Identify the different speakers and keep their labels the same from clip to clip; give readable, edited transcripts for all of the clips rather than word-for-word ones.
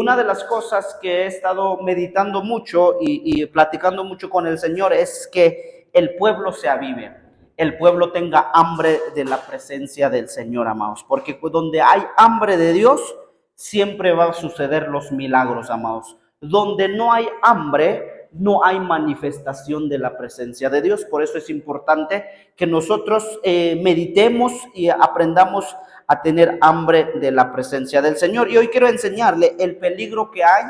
Speaker 1: una de las cosas que he estado meditando mucho y platicando mucho con el Señor es que el pueblo se avive, el pueblo tenga hambre de la presencia del Señor, amados, porque donde hay hambre de Dios, siempre va a suceder los milagros, amados. Donde no hay hambre, no hay manifestación de la presencia de Dios. Por eso es importante que nosotros meditemos y aprendamos a tener hambre de la presencia del Señor. Y hoy quiero enseñarle el peligro que hay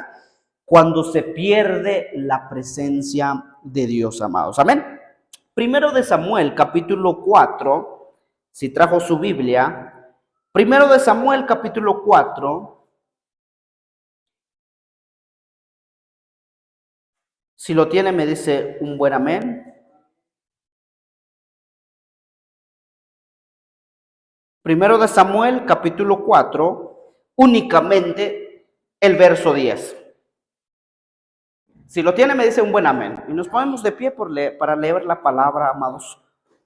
Speaker 1: cuando se pierde la presencia de Dios, amados. Amén. Primero de Samuel, capítulo 4, si trajo su Biblia. Primero de Samuel, capítulo 4. Si lo tiene, me dice un buen amén. Primero de Samuel, capítulo 4, únicamente el verso 10. Si lo tiene, me dice un buen amén. Y nos ponemos de pie para leer la palabra, amados.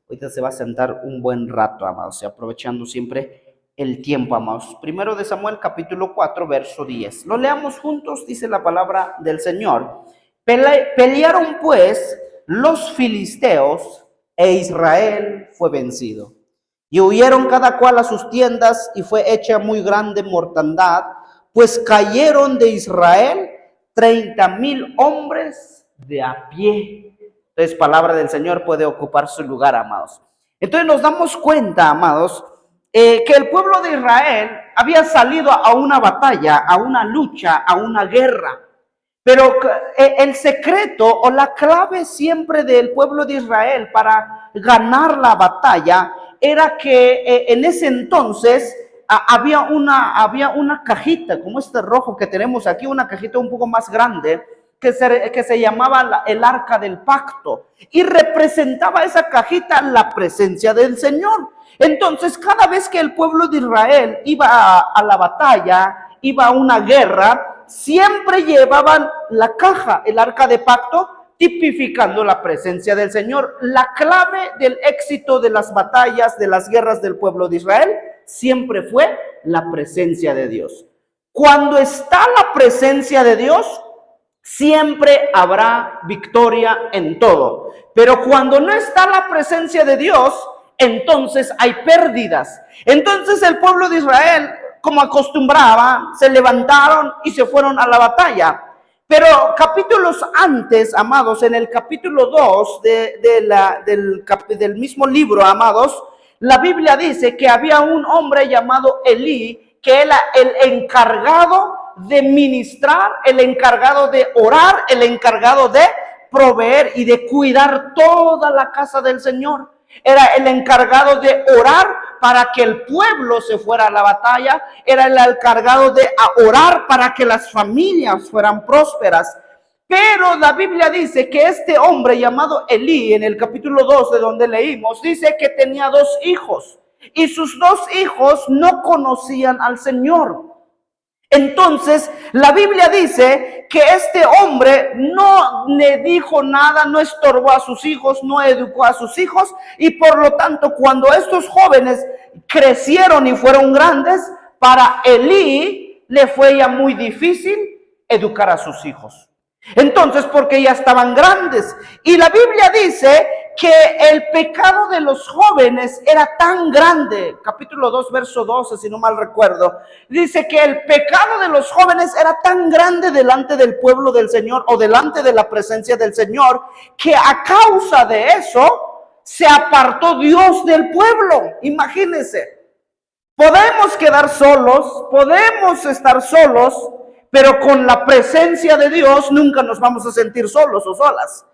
Speaker 1: Ahorita se va a sentar un buen rato, amados, y aprovechando siempre el tiempo, amados. Primero de Samuel, capítulo 4, verso 10. Lo leamos juntos, dice la palabra del Señor. Pelearon pues los filisteos e Israel fue vencido. Y huyeron cada cual a sus tiendas y fue hecha muy grande mortandad, pues cayeron de Israel 30,000 hombres de a pie. Entonces, palabra del Señor puede ocupar su lugar, amados. Entonces nos damos cuenta, amados, que el pueblo de Israel había salido a una batalla, a una lucha, a una guerra. Pero el secreto o la clave siempre del pueblo de Israel para ganar la batalla era que en ese entonces había una cajita, como este rojo que tenemos aquí, una cajita un poco más grande, que se llamaba el Arca del Pacto, y representaba esa cajita la presencia del Señor. Entonces, cada vez que el pueblo de Israel iba a la batalla, iba a una guerra, siempre llevaban la caja, el Arca de Pacto, tipificando la presencia del Señor. La clave del éxito de las batallas, de las guerras del pueblo de Israel, siempre fue la presencia de Dios. Cuando está la presencia de Dios, siempre habrá victoria en todo. Pero cuando no está la presencia de Dios, entonces hay pérdidas. Entonces el pueblo de Israel, como acostumbraba, se levantaron y se fueron a la batalla. Pero capítulos antes, amados, en el capítulo 2 del mismo libro, amados, la Biblia dice que había un hombre llamado Elí, que era el encargado de ministrar, el encargado de orar, el encargado de proveer y de cuidar toda la casa del Señor. Era el encargado de orar para que el pueblo se fuera a la batalla. Era el encargado de orar para que las familias fueran prósperas. Pero la Biblia dice que este hombre llamado Elí, en el capítulo 2 de donde leímos, dice que tenía 2 hijos. Y sus 2 hijos no conocían al Señor. Entonces, la Biblia dice que este hombre no le dijo nada, no estorbó a sus hijos, no educó a sus hijos, y por lo tanto, cuando estos jóvenes crecieron y fueron grandes, para Elí le fue ya muy difícil educar a sus hijos. Entonces, porque ya estaban grandes. Y la Biblia dice que el pecado de los jóvenes era tan grande, capítulo 2, verso 12, si no mal recuerdo, dice que el pecado de los jóvenes era tan grande delante del pueblo del Señor o delante de la presencia del Señor, que a causa de eso se apartó Dios del pueblo. Imagínense, podemos quedar solos, podemos estar solos, pero con la presencia de Dios nunca nos vamos a sentir solos o solas.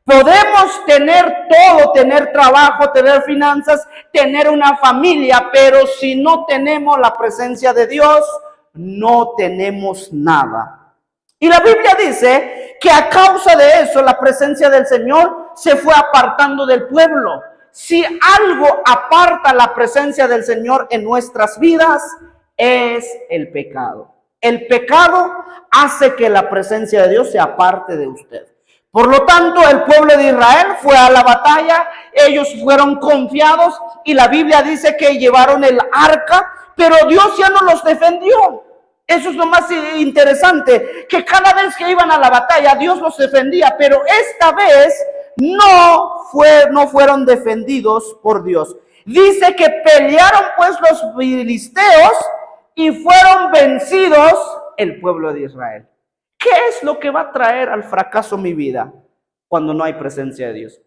Speaker 1: Podemos tener todo, tener trabajo, tener finanzas, tener una familia, pero si no tenemos la presencia de Dios, no tenemos nada. Y la Biblia dice que a causa de eso, la presencia del Señor se fue apartando del pueblo. Si algo aparta la presencia del Señor en nuestras vidas, es el pecado. El pecado hace que la presencia de Dios se aparte de usted. Por lo tanto, el pueblo de Israel fue a la batalla, ellos fueron confiados y la Biblia dice que llevaron el arca, pero Dios ya no los defendió. Eso es lo más interesante, que cada vez que iban a la batalla, Dios los defendía, pero esta vez no fueron defendidos por Dios. Dice que pelearon pues los filisteos y fueron vencidos el pueblo de Israel. ¿Qué es lo que va a traer al fracaso mi vida cuando no hay presencia de Dios?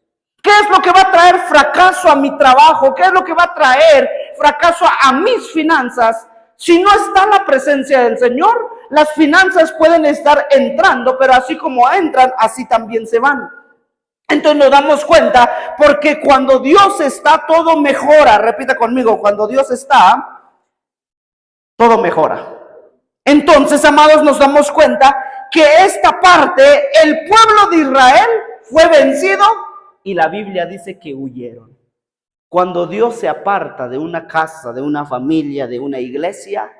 Speaker 1: ¿Qué es lo que va a traer fracaso a mi trabajo? ¿Qué es lo que va a traer fracaso a mis finanzas? Si no está la presencia del Señor, las finanzas pueden estar entrando, pero así como entran, así también se van. Entonces nos damos cuenta, porque cuando Dios está, todo mejora. Repita conmigo, cuando Dios está, todo mejora. Entonces, amados, nos damos cuenta que esta parte, el pueblo de Israel fue vencido y la Biblia dice que huyeron. Cuando Dios se aparta de una casa, de una familia, de una iglesia,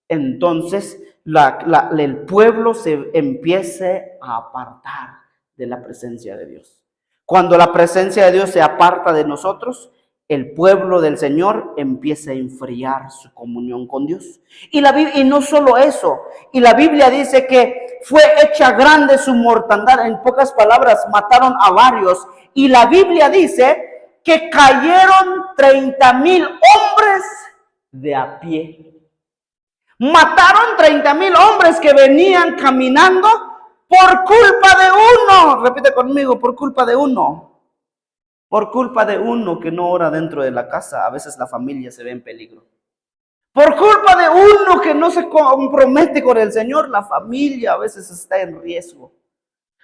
Speaker 1: entonces el pueblo se empieza a apartar de la presencia de Dios. Cuando la presencia de Dios se aparta de nosotros, el pueblo del Señor empieza a enfriar su comunión con Dios. Y no solo eso, y la Biblia dice que fue hecha grande su mortandad. En pocas palabras, mataron a varios. Y la Biblia dice que cayeron 30,000 hombres de a pie. Mataron 30,000 hombres que venían caminando por culpa de uno. Repite conmigo, por culpa de uno. Por culpa de uno que no ora dentro de la casa, a veces la familia se ve en peligro. Por culpa de uno que no se compromete con el Señor, la familia a veces está en riesgo.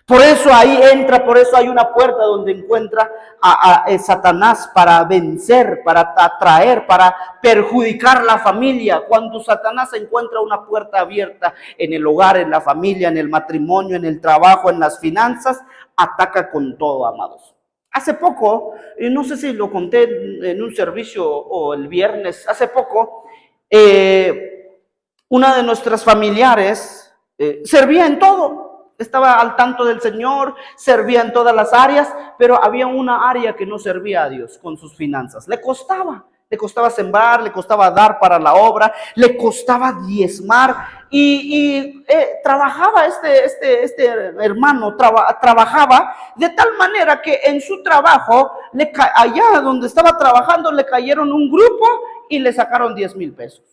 Speaker 1: Por eso ahí entra, por eso hay una puerta donde encuentra a Satanás para vencer, para atraer, para perjudicar la familia. Cuando Satanás encuentra una puerta abierta en el hogar, en la familia, en el matrimonio, en el trabajo, en las finanzas, ataca con todo, amados. Hace poco, no sé si lo conté en un servicio o el viernes, hace poco, una de nuestras familiares servía en todo. Estaba al tanto del Señor, servía en todas las áreas, pero había una área que no servía a Dios con sus finanzas. Le costaba sembrar, le costaba dar para la obra, le costaba diezmar y trabajaba este hermano, trabajaba de tal manera que en su trabajo, allá donde estaba trabajando, le cayeron un grupo y le sacaron 10,000 pesos.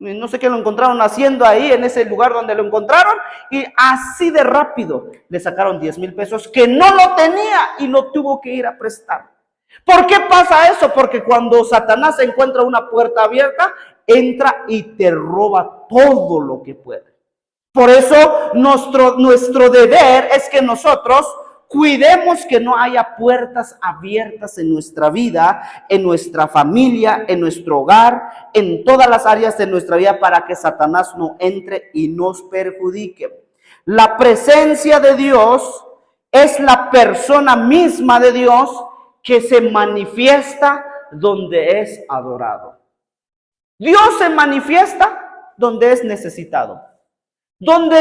Speaker 1: No sé qué lo encontraron haciendo ahí en ese lugar donde lo encontraron y así de rápido le sacaron 10,000 pesos que no lo tenía y lo tuvo que ir a prestar. ¿Por qué pasa eso? Porque cuando Satanás encuentra una puerta abierta, entra y te roba todo lo que puede. Por eso nuestro deber es que nosotros cuidemos que no haya puertas abiertas en nuestra vida, en nuestra familia, en nuestro hogar, en todas las áreas de nuestra vida para que Satanás no entre y nos perjudique. La presencia de Dios es la persona misma de Dios que se manifiesta donde es adorado. Dios se manifiesta donde es necesitado. Donde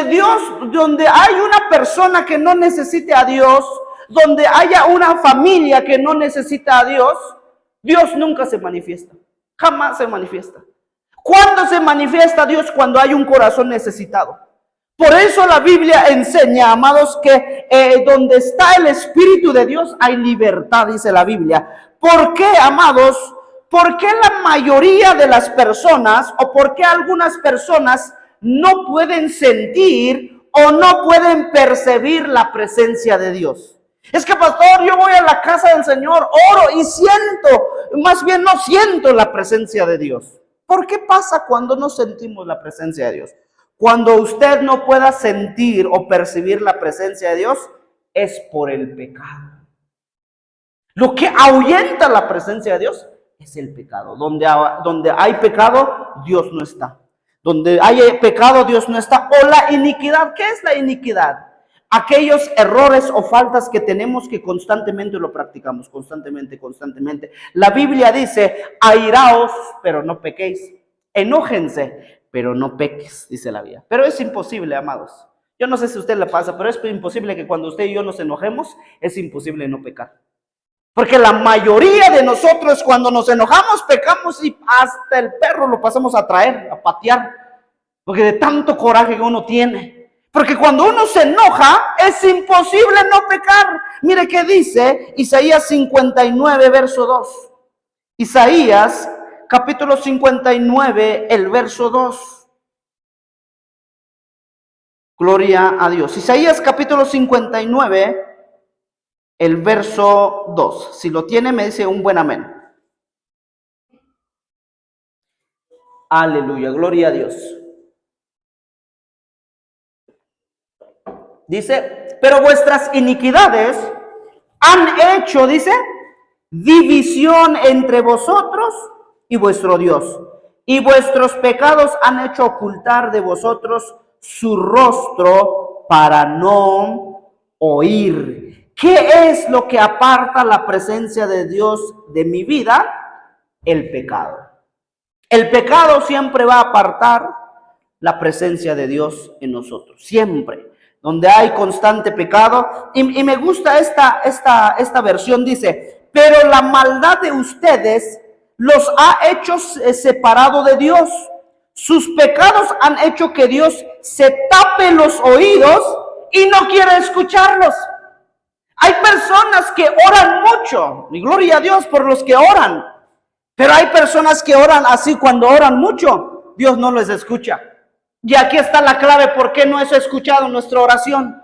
Speaker 1: hay una persona que no necesite a Dios, donde haya una familia que no necesita a Dios, Dios nunca se manifiesta, jamás se manifiesta. ¿Cuándo se manifiesta Dios? Cuando hay un corazón necesitado. Por eso la Biblia enseña, amados, que donde está el Espíritu de Dios hay libertad, dice la Biblia. ¿Por qué, amados? ¿Por qué la mayoría de las personas o por qué algunas personas no pueden sentir o no pueden percibir la presencia de Dios? Es que, pastor, yo voy a la casa del Señor, oro y más bien no siento la presencia de Dios. ¿Por qué pasa cuando no sentimos la presencia de Dios? Cuando usted no pueda sentir o percibir la presencia de Dios, es por el pecado. Lo que ahuyenta la presencia de Dios es el pecado. Donde hay pecado, Dios no está. Donde hay pecado, Dios no está. O la iniquidad. ¿Qué es la iniquidad? Aquellos errores o faltas que tenemos que constantemente lo practicamos, constantemente. La Biblia dice, airaos, pero no pequéis. Enójense, pero no peques, dice la Biblia. Pero es imposible, amados. Yo no sé si a usted le pasa, pero es imposible que cuando usted y yo nos enojemos, es imposible no pecar. Porque la mayoría de nosotros cuando nos enojamos, pecamos y hasta el perro lo pasamos a traer, a patear. Porque de tanto coraje que uno tiene. Porque cuando uno se enoja, es imposible no pecar. Mire qué dice Isaías 59, verso 2. Isaías, capítulo 59, el verso 2. Gloria a Dios. Isaías, capítulo 59, el verso 2. Si lo tiene, me dice un buen amén. Aleluya, gloria a Dios. Dice, pero vuestras iniquidades han hecho, dice, división entre vosotros y vuestro Dios. Y vuestros pecados han hecho ocultar de vosotros su rostro para no oír. ¿Qué es lo que aparta la presencia de Dios de mi vida? El pecado. El pecado siempre va a apartar la presencia de Dios en nosotros, siempre. Donde hay constante pecado. Y me gusta esta versión, dice, pero la maldad de ustedes los ha hecho separado de Dios. Sus pecados han hecho que Dios se tape los oídos y no quiere escucharlos. Hay personas que oran mucho, y gloria a Dios por los que oran, pero hay personas que oran así, cuando oran mucho, Dios no les escucha. Y aquí está la clave por qué no es escuchado nuestra oración.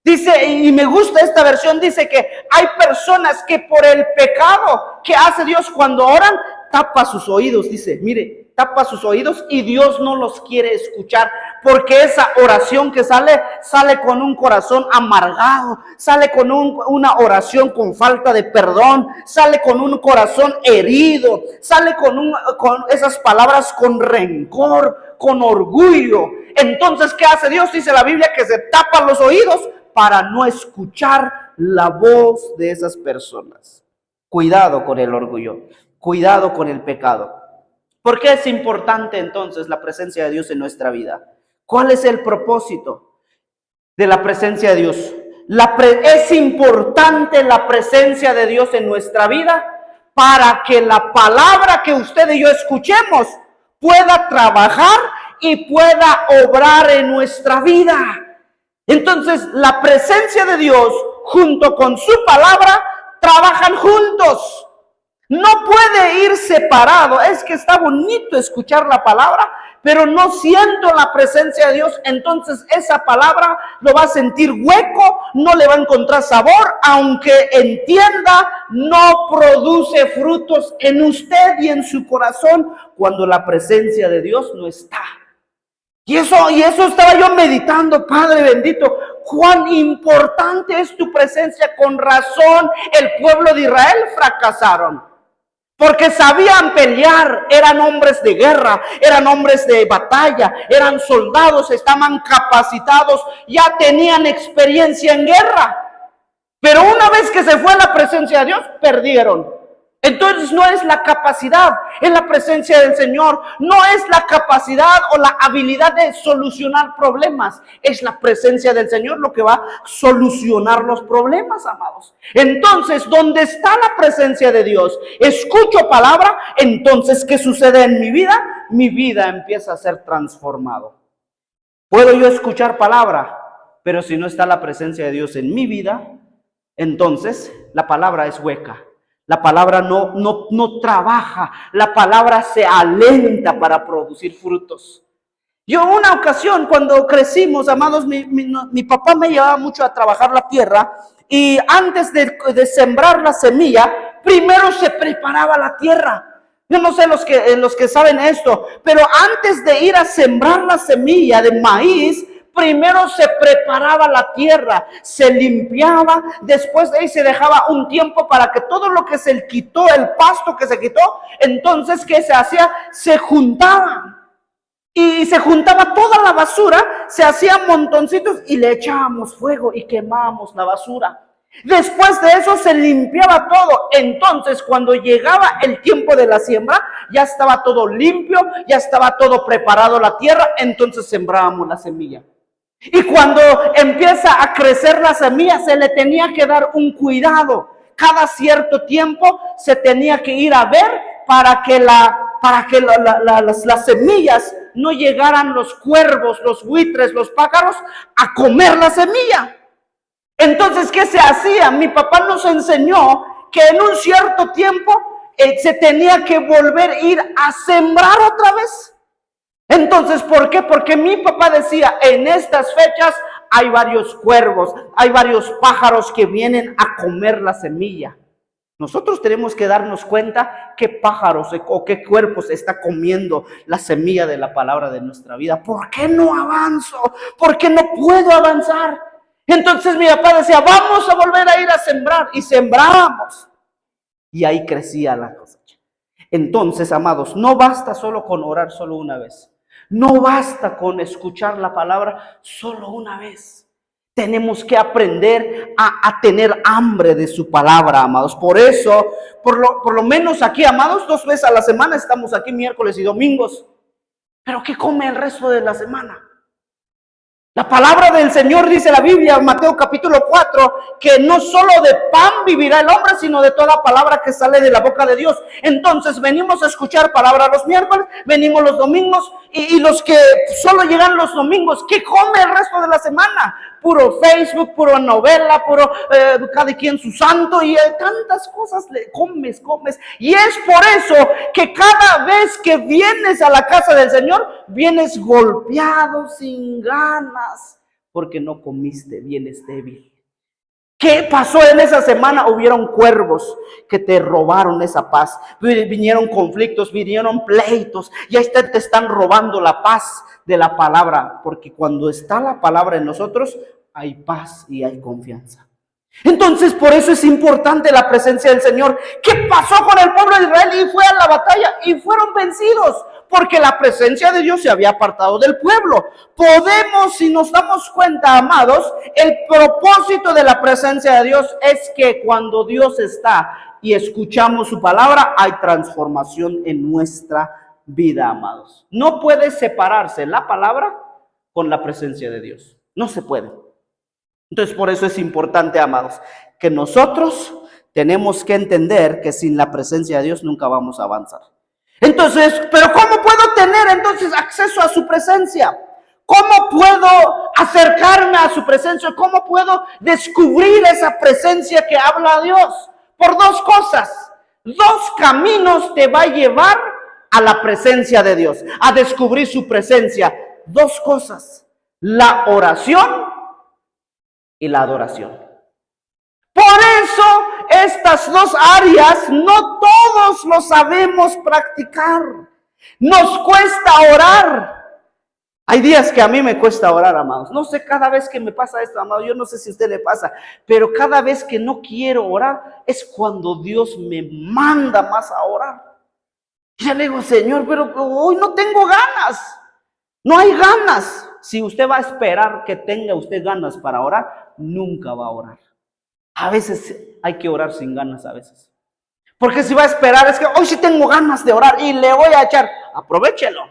Speaker 1: Dice, y me gusta esta versión, dice que hay personas que por el pecado que hace Dios cuando oran, tapa sus oídos, dice, mire, tapa sus oídos y Dios no los quiere escuchar, porque esa oración que sale con un corazón amargado, sale con una oración con falta de perdón, sale con un corazón herido, sale con esas palabras con rencor, con orgullo. Entonces, ¿qué hace Dios? Dice la Biblia que se tapa los oídos para no escuchar la voz de esas personas. Cuidado con el orgullo, cuidado con el pecado. ¿Por qué es importante entonces la presencia de Dios en nuestra vida? ¿Cuál es el propósito de la presencia de Dios? Es importante la presencia de Dios en nuestra vida para que la palabra que usted y yo escuchemos pueda trabajar y pueda obrar en nuestra vida. Entonces, la presencia de Dios junto con su palabra trabajan juntos. No puede ir separado. Es que está bonito escuchar la palabra, pero no siento la presencia de Dios. Entonces esa palabra lo va a sentir hueco, no le va a encontrar sabor, aunque entienda, no produce frutos en usted y en su corazón cuando la presencia de Dios no está. Y eso estaba yo meditando, Padre bendito, cuán importante es tu presencia. Con razón el pueblo de Israel fracasaron, porque sabían pelear, eran hombres de guerra, eran hombres de batalla, eran soldados, estaban capacitados, ya tenían experiencia en guerra. Pero una vez que se fue la presencia de Dios, perdieron. Entonces no es la capacidad, es la presencia del Señor. No es la capacidad o la habilidad de solucionar problemas. Es la presencia del Señor lo que va a solucionar los problemas, amados. Entonces, ¿dónde está la presencia de Dios? Escucho palabra, entonces, ¿qué sucede en mi vida? Mi vida empieza a ser transformado. Puedo yo escuchar palabra, pero si no está la presencia de Dios en mi vida, entonces la palabra es hueca. La palabra no trabaja, la palabra se alenta para producir frutos. Yo una ocasión cuando crecimos, amados, mi papá me llevaba mucho a trabajar la tierra y antes de sembrar la semilla, primero se preparaba la tierra. Yo no sé los que saben esto, pero antes de ir a sembrar la semilla de maíz, primero se preparaba la tierra, se limpiaba, después de ahí se dejaba un tiempo para que todo lo que se quitó, el pasto que se quitó, entonces ¿qué se hacía? Se juntaba. Y se juntaba toda la basura, se hacían montoncitos y le echábamos fuego y quemábamos la basura. Después de eso se limpiaba todo. Entonces cuando llegaba el tiempo de la siembra, ya estaba todo limpio, ya estaba todo preparado la tierra, entonces sembrábamos la semilla. Y cuando empieza a crecer la semilla, se le tenía que dar un cuidado. Cada cierto tiempo se tenía que ir a ver para que la para que las semillas no llegaran los cuervos, los buitres, los pájaros a comer la semilla. Entonces, ¿qué se hacía? Mi papá nos enseñó que en un cierto tiempo se tenía que volver a ir a sembrar otra vez. Entonces, ¿por qué? Porque mi papá decía, en estas fechas hay varios cuervos, hay varios pájaros que vienen a comer la semilla. Nosotros tenemos que darnos cuenta qué pájaros o qué cuerpos está comiendo la semilla de la palabra de nuestra vida. ¿Por qué no avanzo? ¿Por qué no puedo avanzar? Entonces mi papá decía, vamos a volver a ir a sembrar. Y sembrábamos. Y ahí crecía la cosecha. Entonces, amados, no basta solo con orar solo una vez. No basta con escuchar la palabra solo una vez. Tenemos que aprender a tener hambre de su palabra, amados. Por eso, por lo menos aquí, amados, 2 veces a la semana estamos aquí miércoles y domingos. Pero ¿qué come el resto de la semana? La palabra del Señor dice la Biblia, Mateo capítulo 4, que no solo de pan vivirá el hombre, sino de toda palabra que sale de la boca de Dios. Entonces venimos a escuchar palabra los miércoles, venimos los domingos, y los que solo llegan los domingos, ¿qué come el resto de la semana? Puro Facebook, puro novela, puro cada quien su santo, y tantas cosas comes. Y es por eso que cada vez que vienes a la casa del Señor, vienes golpeado, sin ganas, porque no comiste, vienes débil. ¿Qué pasó en esa semana? Hubieron cuervos que te robaron esa paz. Vinieron conflictos, vinieron pleitos. Y ahí te están robando la paz de la palabra. Porque cuando está la palabra en nosotros, hay paz y hay confianza. Entonces, por eso es importante la presencia del Señor. ¿Qué pasó con el pueblo de Israel? Y fue a la batalla y fueron vencidos. Porque la presencia de Dios se había apartado del pueblo. Podemos, si nos damos cuenta, amados, el propósito de la presencia de Dios es que cuando Dios está y escuchamos su palabra, hay transformación en nuestra vida, amados. No puede separarse la palabra con la presencia de Dios. No se puede. Entonces, por eso es importante, amados, que nosotros tenemos que entender que sin la presencia de Dios nunca vamos a avanzar. Entonces, ¿pero cómo puedo tener entonces acceso a su presencia? ¿Cómo puedo acercarme a su presencia? ¿Cómo puedo descubrir esa presencia que habla Dios? Por 2 cosas. 2 caminos te va a llevar a la presencia de Dios, a descubrir su presencia. 2 cosas. La oración y la adoración. Por eso estas 2 áreas no todos lo sabemos practicar. Nos cuesta orar. Hay días que a mí me cuesta orar, amados. No sé, cada vez que me pasa esto, amado, yo no sé si a usted le pasa, pero cada vez que no quiero orar es cuando Dios me manda más a orar. Y yo le digo, Señor, pero hoy no tengo ganas. No hay ganas. Si usted va a esperar que tenga usted ganas para orar, nunca va a orar. A veces hay que orar sin ganas a veces. Porque si va a esperar, es que hoy sí tengo ganas de orar y le voy a echar, aprovéchelo.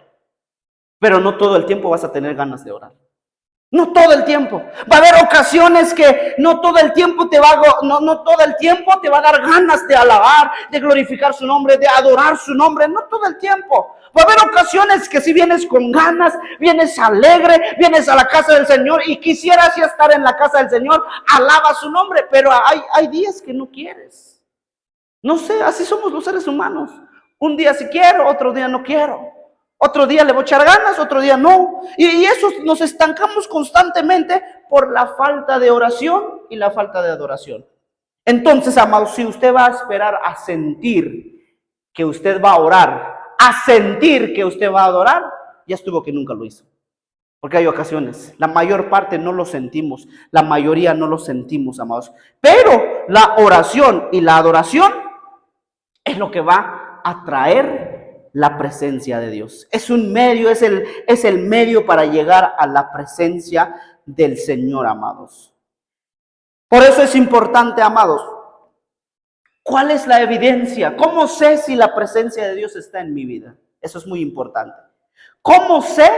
Speaker 1: Pero no todo el tiempo vas a tener ganas de orar. No todo el tiempo. Va a haber ocasiones que no todo el tiempo te va a dar ganas de alabar, de glorificar su nombre, de adorar su nombre. No todo el tiempo. Va a haber ocasiones que si vienes con ganas, vienes alegre, vienes a la casa del Señor y quisieras ya estar en la casa del Señor, alaba su nombre, pero hay días que no quieres. No sé, así somos los seres humanos. Un día sí quiero, otro día no quiero. Otro día le voy a echar ganas, otro día no. Y eso nos estancamos constantemente por la falta de oración y la falta de adoración. Entonces, amados, si usted va a esperar a sentir que usted va a orar, a sentir que usted va a adorar, ya estuvo que nunca lo hizo. Porque hay ocasiones, la mayor parte no lo sentimos, la mayoría no lo sentimos, amados. Pero la oración y la adoración es lo que va a traer la presencia de Dios. Es un medio, es el medio para llegar a la presencia del Señor, amados. Por eso es importante, amados. ¿Cuál es la evidencia? ¿Cómo sé si la presencia de Dios está en mi vida? Eso es muy importante. ¿Cómo sé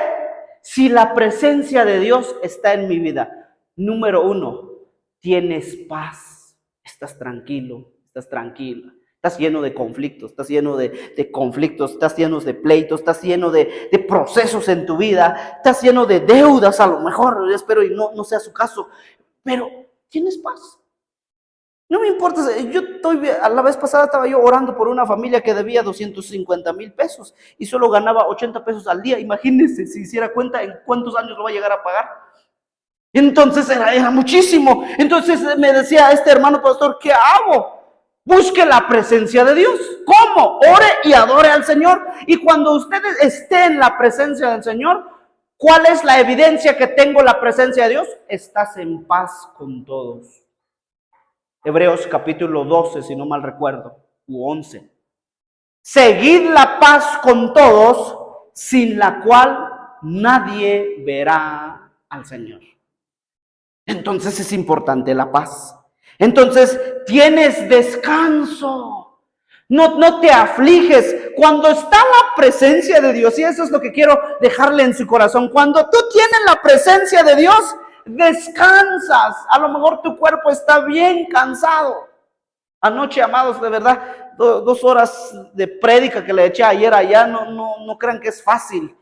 Speaker 1: si la presencia de Dios está en mi vida? Número 1, tienes paz. Estás tranquilo, estás tranquila. Estás lleno de conflictos, estás lleno de conflictos, estás lleno de pleitos, estás lleno de procesos en tu vida, estás lleno de deudas a lo mejor, espero y no sea su caso, pero tienes paz. No me importa, a la vez pasada estaba yo orando por una familia que debía 250,000 pesos y solo ganaba 80 pesos al día. Imagínense si hiciera cuenta en cuántos años lo va a llegar a pagar. Entonces era muchísimo. Entonces me decía este hermano pastor, ¿qué hago? Busque la presencia de Dios. ¿Cómo? Ore y adore al Señor. Y cuando ustedes estén en la presencia del Señor, ¿cuál es la evidencia que tengo la presencia de Dios? Estás en paz con todos. Hebreos capítulo 12, si no mal recuerdo, u 11. Seguid la paz con todos, sin la cual nadie verá al Señor. Entonces es importante la paz. Entonces tienes descanso. No te afliges. Cuando está la presencia de Dios, y eso es lo que quiero dejarle en su corazón, cuando tú tienes la presencia de Dios, descansas. A lo mejor tu cuerpo está bien cansado. Anoche, amados, de verdad, 2 horas de prédica que le eché ayer allá, no crean que es fácil.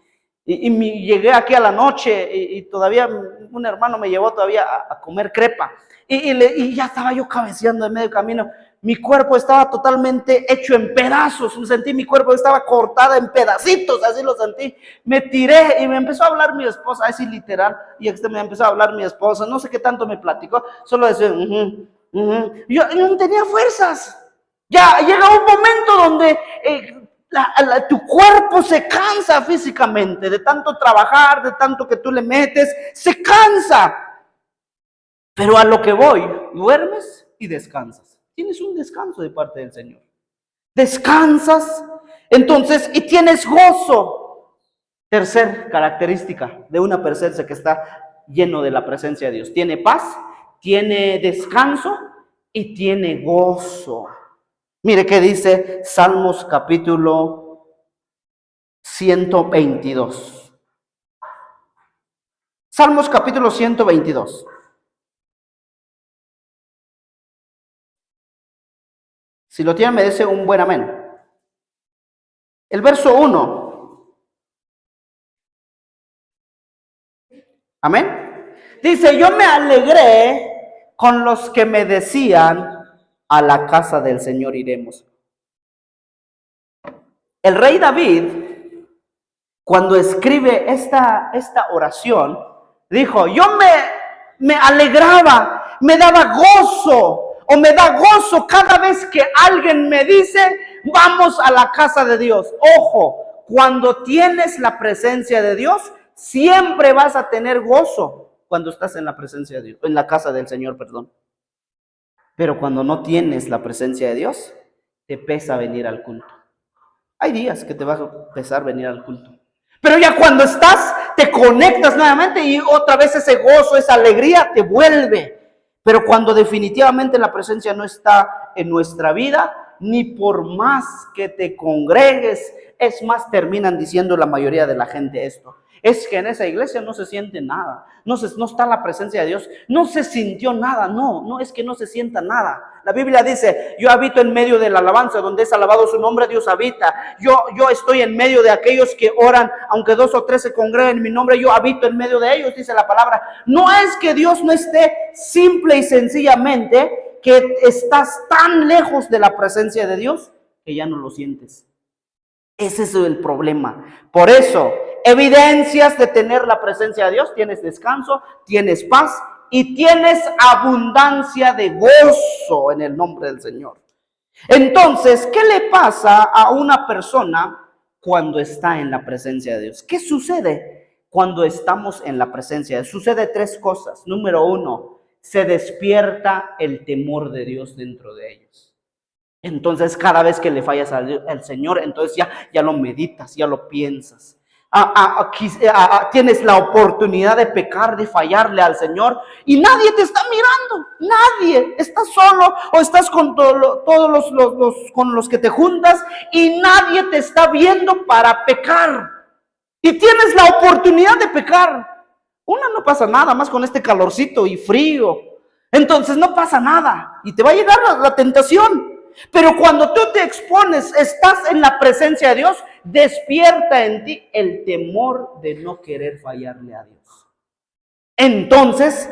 Speaker 1: Y llegué aquí a la noche y todavía un hermano me llevó todavía a comer crepa. Y ya estaba yo cabeceando en medio camino. Mi cuerpo estaba totalmente hecho en pedazos. Sentí mi cuerpo estaba cortada en pedacitos, así lo sentí. Me tiré y me empezó a hablar mi esposa, así literal. Y me empezó a hablar mi esposa, no sé qué tanto me platicó. Solo decía, Yo no tenía fuerzas. Ya llega un momento donde tu cuerpo se cansa físicamente, de tanto trabajar, de tanto que tú le metes, se cansa. Pero a lo que voy, duermes y descansas. Tienes un descanso de parte del Señor. Descansas, entonces, y tienes gozo. Tercer característica de una persona que está lleno de la presencia de Dios. Tiene paz, tiene descanso y tiene gozo. Mire qué dice Salmos capítulo 122. Salmos capítulo 122. Si lo tienen, me dice un buen amén. El verso 1. Amén. Dice, yo me alegré con los que me decían, a la casa del Señor iremos. El rey David, cuando escribe esta oración, dijo, yo me alegraba, me daba gozo, o me da gozo cada vez que alguien me dice, vamos a la casa de Dios. Ojo, cuando tienes la presencia de Dios, siempre vas a tener gozo cuando estás en la presencia de Dios, en la casa del Señor, perdón. Pero cuando no tienes la presencia de Dios, te pesa venir al culto. Hay días que te va a pesar venir al culto. Pero ya cuando estás, te conectas nuevamente y otra vez ese gozo, esa alegría te vuelve. Pero cuando definitivamente la presencia no está en nuestra vida, ni por más que te congregues, es más, terminan diciendo la mayoría de la gente esto. Es que en esa iglesia no se siente nada, no está la presencia de Dios, no se sintió nada, no es que no se sienta nada. La Biblia dice, yo habito en medio de la alabanza, donde es alabado su nombre, Dios habita. Yo estoy en medio de aquellos que oran, aunque 2 o 3 se congreguen en mi nombre, yo habito en medio de ellos, dice la palabra. No es que Dios no esté, simple y sencillamente que estás tan lejos de la presencia de Dios que ya no lo sientes. Ese es el problema. Por eso, evidencias de tener la presencia de Dios: tienes descanso, tienes paz y tienes abundancia de gozo en el nombre del Señor. Entonces, ¿qué le pasa a una persona cuando está en la presencia de Dios? ¿Qué sucede cuando estamos en la presencia de Dios? Sucede 3 cosas. Número 1, se despierta el temor de Dios dentro de ellos. Entonces, cada vez que le fallas al Señor, entonces ya lo meditas, ya lo piensas. Tienes la oportunidad de pecar, de fallarle al Señor y nadie te está mirando, nadie. Estás solo o estás con todos con los que te juntas y nadie te está viendo para pecar. Y tienes la oportunidad de pecar. No pasa nada más con este calorcito y frío. Entonces no pasa nada y te va a llegar la tentación. Pero cuando tú te expones, estás en la presencia de Dios, despierta en ti el temor de no querer fallarle a Dios. Entonces,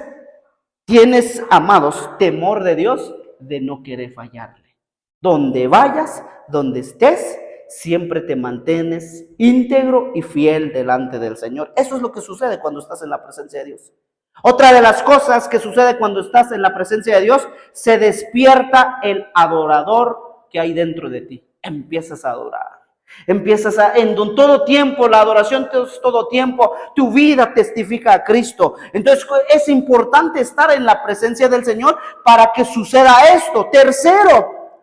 Speaker 1: tienes, amados, temor de Dios de no querer fallarle. Donde vayas, donde estés, siempre te mantienes íntegro y fiel delante del Señor. Eso es lo que sucede cuando estás en la presencia de Dios. Otra de las cosas que sucede cuando estás en la presencia de Dios, se despierta el adorador que hay dentro de ti. Empiezas a adorar. En todo tiempo, la adoración es todo tiempo, tu vida testifica a Cristo. Entonces es importante estar en la presencia del Señor para que suceda esto. Tercero,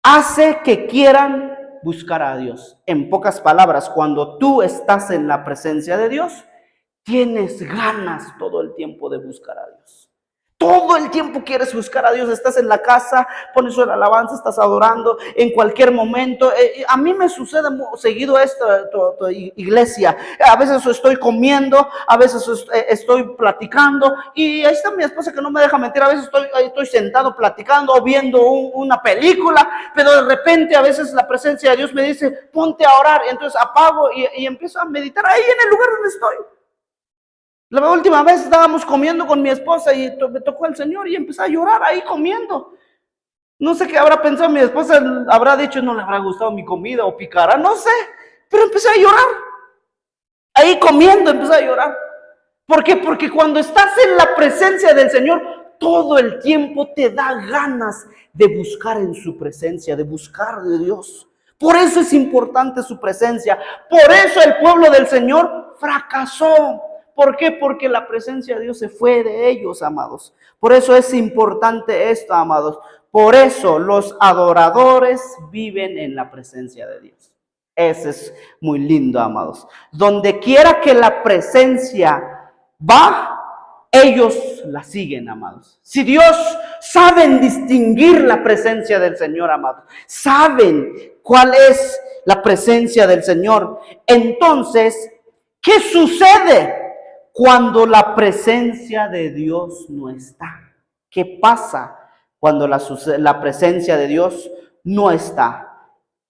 Speaker 1: hace que quieran buscar a Dios. En pocas palabras, cuando tú estás en la presencia de Dios, tienes ganas todo el tiempo de buscar a Dios. Todo el tiempo quieres buscar a Dios. Estás en la casa, pones una alabanza, estás adorando en cualquier momento. A mí me sucede seguido esto, iglesia. A veces estoy comiendo, a veces estoy platicando. Y ahí está mi esposa que no me deja mentir. A veces estoy sentado platicando o viendo una película. Pero de repente a veces la presencia de Dios me dice, ponte a orar. Y entonces apago y empiezo a meditar ahí en el lugar donde estoy. La última vez estábamos comiendo con mi esposa y me tocó el Señor y empecé a llorar ahí comiendo. No sé qué habrá pensado mi esposa, habrá dicho no le habrá gustado mi comida o picará, no sé, pero empecé a llorar. Ahí comiendo empecé a llorar. ¿Por qué? Porque cuando estás en la presencia del Señor, todo el tiempo te da ganas de buscar en su presencia, de buscar de Dios. Por eso es importante su presencia. Por eso el pueblo del Señor fracasó. ¿Por qué? Porque la presencia de Dios se fue de ellos, amados. Por eso es importante esto, amados. Por eso los adoradores viven en la presencia de Dios. Ese es muy lindo, amados. Donde quiera que la presencia va, ellos la siguen, amados. Si Dios saben distinguir la presencia del Señor, amados, saben cuál es la presencia del Señor, entonces, ¿qué sucede cuando la presencia de Dios no está? ¿Qué pasa cuando la presencia de Dios no está?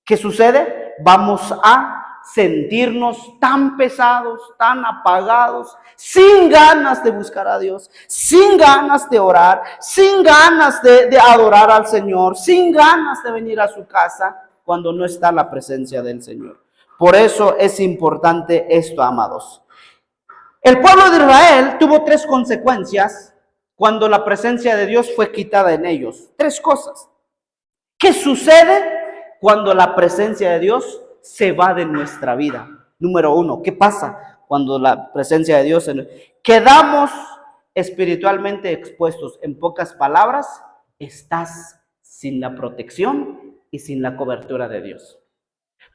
Speaker 1: ¿Qué sucede? Vamos a sentirnos tan pesados, tan apagados, sin ganas de buscar a Dios, sin ganas de orar, sin ganas de adorar al Señor, sin ganas de venir a su casa cuando no está la presencia del Señor. Por eso es importante esto, amados. El pueblo de Israel tuvo 3 consecuencias cuando la presencia de Dios fue quitada en ellos. 3 cosas. ¿Qué sucede cuando la presencia de Dios se va de nuestra vida? Número 1, ¿qué pasa cuando la presencia de Dios quedamos espiritualmente expuestos? En pocas palabras, estás sin la protección y sin la cobertura de Dios.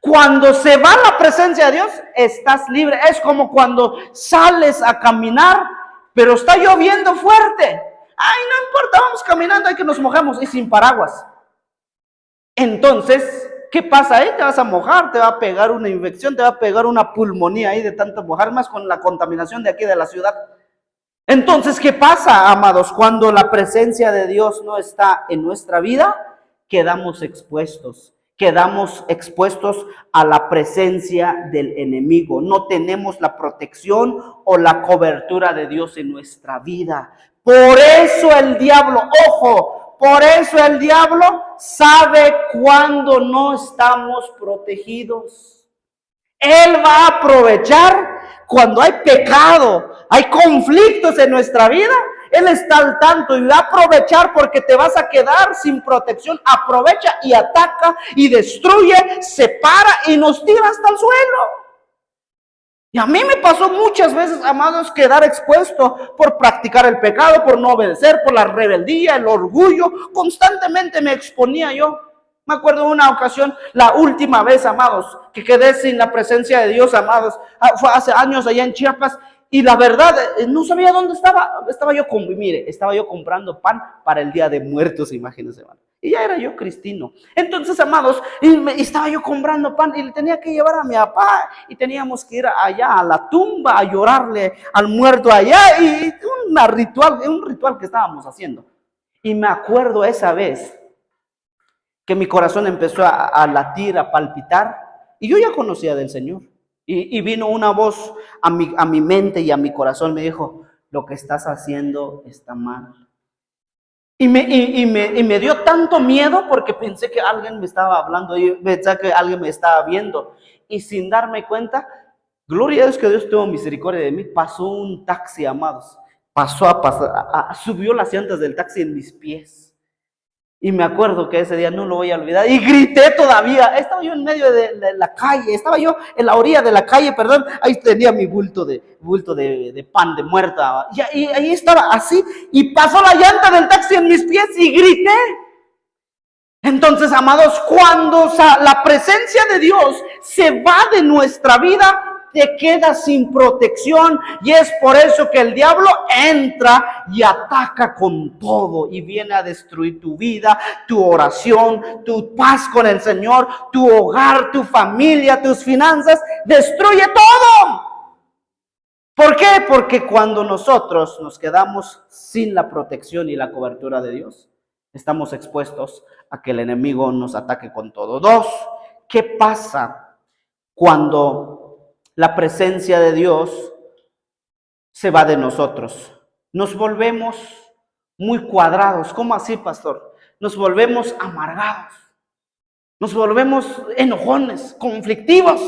Speaker 1: Cuando se va la presencia de Dios, estás libre. Es como cuando sales a caminar, pero está lloviendo fuerte. Ay, no importa, vamos caminando, hay que nos mojamos y sin paraguas. Entonces, ¿qué pasa ahí? Te vas a mojar, te va a pegar una infección, te va a pegar una pulmonía ahí de tanto mojar, más con la contaminación de aquí de la ciudad. Entonces, ¿qué pasa, amados? Cuando la presencia de Dios no está en nuestra vida, quedamos expuestos a la presencia del enemigo. No tenemos la protección o la cobertura de Dios en nuestra vida. Por eso el diablo, ojo, por eso el diablo sabe cuando no estamos protegidos. Él va a aprovechar cuando hay pecado, hay conflictos en nuestra vida. Él está al tanto y va a aprovechar porque te vas a quedar sin protección. Aprovecha y ataca y destruye, separa y nos tira hasta el suelo. Y a mí me pasó muchas veces, amados, quedar expuesto por practicar el pecado, por no obedecer, por la rebeldía, el orgullo. Constantemente me exponía yo. Me acuerdo de una ocasión, la última vez, amados, que quedé sin la presencia de Dios, amados. Fue hace años allá en Chiapas. Y la verdad, no sabía dónde estaba. Estaba yo comprando pan para el Día de Muertos, imagínense, hermano. Y ya era yo cristiano. Entonces, amados, estaba yo comprando pan y le tenía que llevar a mi papá. Y teníamos que ir allá a la tumba a llorarle al muerto allá. Y un ritual que estábamos haciendo. Y me acuerdo esa vez que mi corazón empezó a latir, a palpitar, y yo ya conocía del Señor. Y vino una voz a mi mente y a mi corazón, me dijo, lo que estás haciendo está mal. Y me dio tanto miedo porque pensé que alguien me estaba hablando, y pensé que alguien me estaba viendo. Y sin darme cuenta, gloria a Dios que Dios tuvo misericordia de mí, pasó un taxi, amados. Subió las llantas del taxi en mis pies. Y me acuerdo que ese día no lo voy a olvidar. Y grité todavía. Estaba yo en medio de la calle. Estaba yo en la orilla de la calle, perdón. Ahí tenía mi bulto de pan de muerta. Y ahí estaba así. Y pasó la llanta del taxi en mis pies y grité. Entonces, amados, cuando la presencia de Dios se va de nuestra vida, te quedas sin protección, y es por eso que el diablo entra y ataca con todo y viene a destruir tu vida, tu oración, tu paz con el Señor, tu hogar, tu familia, tus finanzas, destruye todo. ¿Por qué? Porque cuando nosotros nos quedamos sin la protección y la cobertura de Dios, estamos expuestos a que el enemigo nos ataque con todo. 2, ¿qué pasa cuando la presencia de Dios se va de nosotros? Nos volvemos muy cuadrados. ¿Cómo así, pastor? Nos volvemos amargados. Nos volvemos enojones, conflictivos.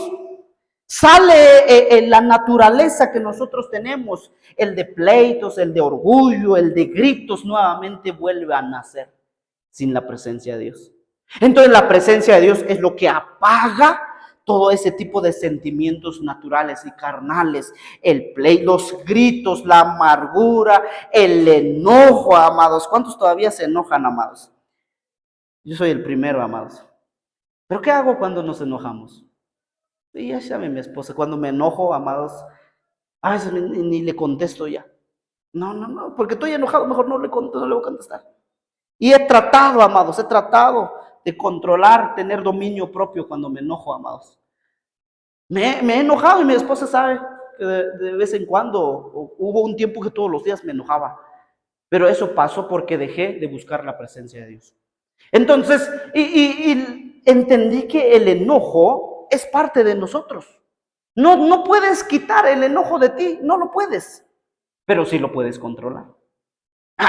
Speaker 1: Sale la naturaleza que nosotros tenemos, el de pleitos, el de orgullo, el de gritos, nuevamente vuelve a nacer sin la presencia de Dios. Entonces la presencia de Dios es lo que apaga todo ese tipo de sentimientos naturales y carnales, el pleito, los gritos, la amargura, el enojo, amados. ¿Cuántos todavía se enojan, amados? Yo soy el primero, amados. ¿Pero qué hago cuando nos enojamos? Y ya sabe mi esposa, cuando me enojo, amados, a veces ni le contesto ya. No, porque estoy enojado, mejor no le contesto, no le voy a contestar. Y he tratado, amados, de controlar, tener dominio propio cuando me enojo, amados. Me he enojado y mi esposa sabe que de vez en cuando, hubo un tiempo que todos los días me enojaba. Pero eso pasó porque dejé de buscar la presencia de Dios. Entonces, y entendí que el enojo es parte de nosotros. No puedes quitar el enojo de ti, no lo puedes, pero sí lo puedes controlar.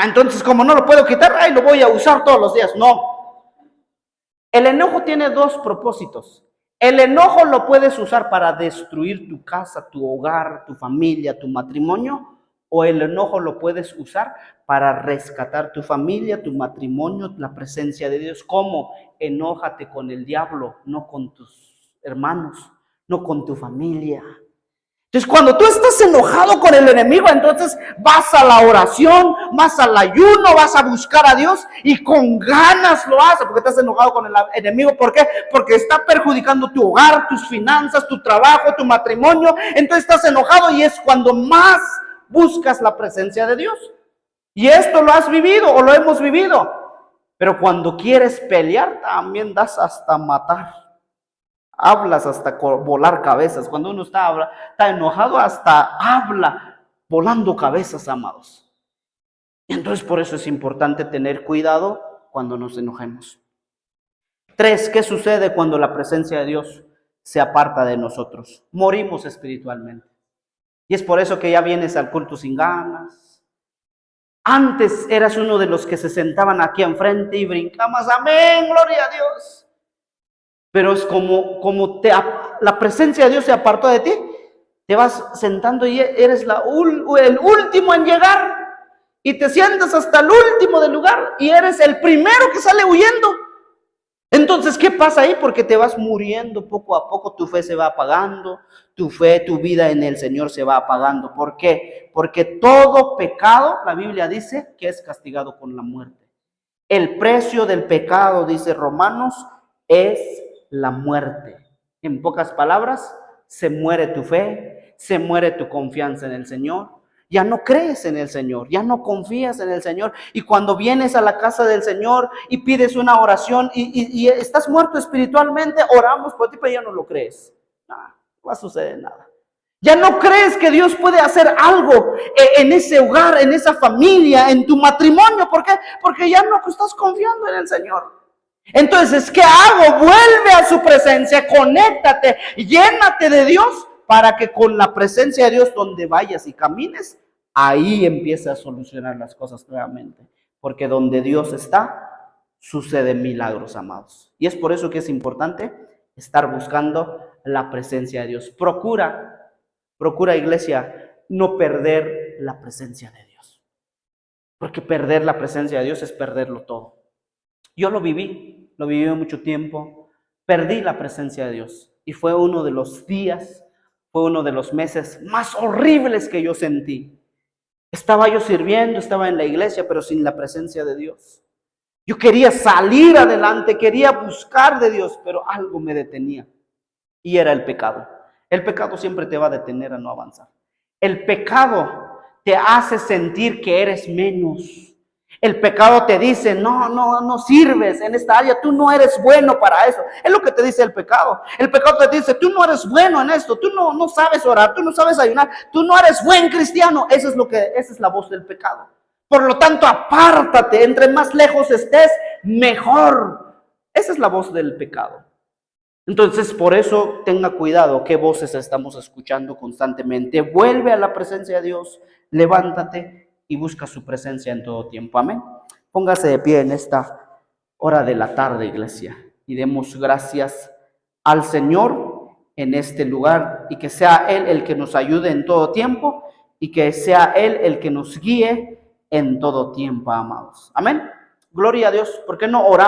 Speaker 1: Entonces, como no lo puedo quitar, lo voy a usar todos los días. No. El enojo tiene 2 propósitos. El enojo lo puedes usar para destruir tu casa, tu hogar, tu familia, tu matrimonio, o el enojo lo puedes usar para rescatar tu familia, tu matrimonio, la presencia de Dios. ¿Cómo? Enójate con el diablo, no con tus hermanos, no con tu familia. Entonces, cuando tú estás enojado con el enemigo, entonces vas a la oración, vas al ayuno, vas a buscar a Dios y con ganas lo haces porque estás enojado con el enemigo. ¿Por qué? Porque está perjudicando tu hogar, tus finanzas, tu trabajo, tu matrimonio. Entonces estás enojado y es cuando más buscas la presencia de Dios. Y esto lo has vivido o lo hemos vivido. Pero cuando quieres pelear, también das hasta matar. Hablas hasta volar cabezas. Cuando uno está enojado, hasta habla volando cabezas, amados. Y entonces por eso es importante tener cuidado cuando nos enojemos. 3, ¿qué sucede cuando la presencia de Dios se aparta de nosotros? Morimos espiritualmente. Y es por eso que ya vienes al culto sin ganas. Antes eras uno de los que se sentaban aquí enfrente y brincabas, amén, gloria a Dios. Pero es como la presencia de Dios se apartó de ti, te vas sentando y eres el último en llegar y te sientas hasta el último del lugar y eres el primero que sale huyendo. Entonces, ¿qué pasa ahí? Porque te vas muriendo poco a poco, tu fe se va apagando, tu vida en el Señor se va apagando. ¿Por qué? Porque todo pecado, la Biblia dice que es castigado con la muerte. El precio del pecado, dice Romanos, es la muerte. En pocas palabras, se muere tu fe, se muere tu confianza en el Señor. Ya no crees en el Señor, ya no confías en el Señor. Y cuando vienes a la casa del Señor y pides una oración y estás muerto espiritualmente, oramos por ti, pero ya no lo crees. No va a suceder nada. Ya no crees que Dios puede hacer algo en ese hogar, en esa familia, en tu matrimonio. ¿Por qué? Porque ya no estás confiando en el Señor. Entonces, ¿qué hago? Vuelve a su presencia, conéctate, llénate de Dios para que con la presencia de Dios donde vayas y camines, ahí empiece a solucionar las cosas nuevamente. Porque donde Dios está, suceden milagros, amados. Y es por eso que es importante estar buscando la presencia de Dios. Procura, iglesia, no perder la presencia de Dios. Porque perder la presencia de Dios es perderlo todo. Yo lo viví mucho tiempo, perdí la presencia de Dios y fue uno de los días, fue uno de los meses más horribles que yo sentí. Estaba yo sirviendo, estaba en la iglesia, pero sin la presencia de Dios. Yo quería salir adelante, quería buscar de Dios, pero algo me detenía y era el pecado. El pecado siempre te va a detener a no avanzar. El pecado te hace sentir que eres menos. El pecado te dice, no sirves en esta área, tú no eres bueno para eso. Es lo que te dice el pecado. El pecado te dice, tú no eres bueno en esto, tú no sabes orar, tú no sabes ayunar, tú no eres buen cristiano. Esa es la voz del pecado. Por lo tanto, apártate, entre más lejos estés, mejor. Esa es la voz del pecado. Entonces, por eso tenga cuidado qué voces estamos escuchando constantemente. Vuelve a la presencia de Dios, levántate y busca su presencia en todo tiempo. Amén. Póngase de pie en esta hora de la tarde, iglesia, y demos gracias al Señor en este lugar y que sea Él el que nos ayude en todo tiempo y que sea Él el que nos guíe en todo tiempo, amados. Amén. Gloria a Dios. ¿Por qué no oramos?